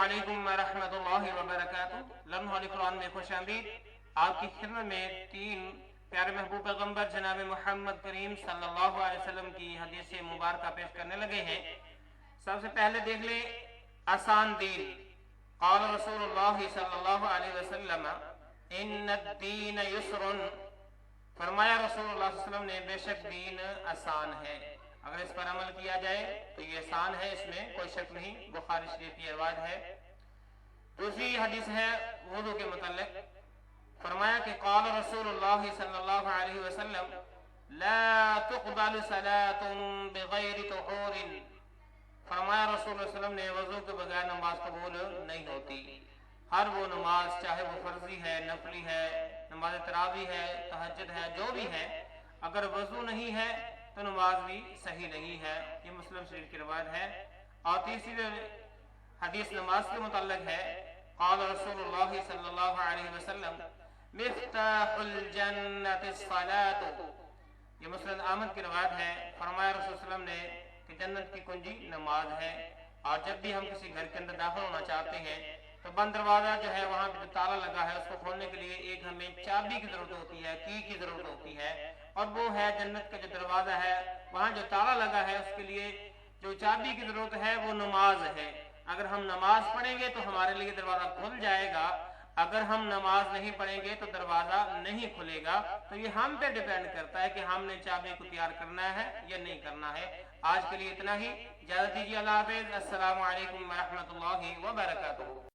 अस्सलामुअलैकुम वरहमतुल्लाहि वबरकातुहू। लम्हा कुरान में खुशामदीद। आपकी खिदमत में तीन प्यारे महबूब पैगम्बर जनाब मोहम्मद करीम सल्लल्लाहु अलैहि वसल्लम की हदीस मुबारक पेश करने लगे हैं। सबसे पहले देख ले आसान दीन। क़ाल रसूलुल्लाह सल्लल्लाहु अलैहि वसल्लम इन्नद-दीन युस्रुन। फरमाया रसूलुल्लाह सल्लल्लाहु अलैहि वसल्लम ने, बेशक दीन आसान है, अगर इस पर अमल किया जाए तो ये आसान है, इसमें कोई शक नहीं। बुखारी शरीफ की रिवायत है। दूसरी हदीस है वुज़ू के मुतल्लिक। फरमाया कि क़ाल रसूलुल्लाह सल्लल्लाहु अलैहि वसल्लम ला तुक़बलु सलातुन बिग़ैरि तुहूरिन। फरमाया रसूलुल्लाह सल्लल्लाहु अलैहि वसल्लम ने, वज़ू के बगैर नमाज कबूल नहीं होती। हर वो नमाज, चाहे वो फर्जी है, नफली है, नमाज तरावी है, तहज्जुद है, जो भी है, अगर वज़ू नहीं है तो नमाज भी सही नहीं है। ये मुस्लिम शरीफ की रिवायत है। और तीसरी हदीस नमाज के मुतल्लिक है। क़ाल रसूलुल्लाह सल्लल्लाहु अलैहि वसल्लम मिफ्ताहुल जन्नति स्सलातु। ये मुस्लिम अहमद की रिवायत है। फरमाया रसूल सल्लल्लाहु अलैहि वसल्लम ने कि जन्नत की कुंजी नमाज है। और जब भी हम किसी घर के अंदर दाखिल होना चाहते हैं तो बंद दरवाजा जो है, वहाँ पे जो ताला लगा है, उसको खोलने के लिए एक हमें चाबी की जरूरत होती है, की की जरूरत होती है। और वो है जन्नत का जो दरवाजा है, वहाँ जो ताला लगा है, उसके लिए जो चाबी की जरूरत है वो नमाज है। अगर हम नमाज पढ़ेंगे तो हमारे लिए दरवाजा खुल जाएगा, अगर हम नमाज नहीं पढ़ेंगे तो दरवाजा नहीं खुलेगा। तो ये हम पे डिपेंड करता है कि हमने चाबी को तैयार करना है या नहीं करना है। आज के लिए इतना ही। इजाज़त दीजिए। अल्लाह हाफ़िज़। अस्सलामु अलैकुम वरहमतुल्लाहि वबरकातुहू।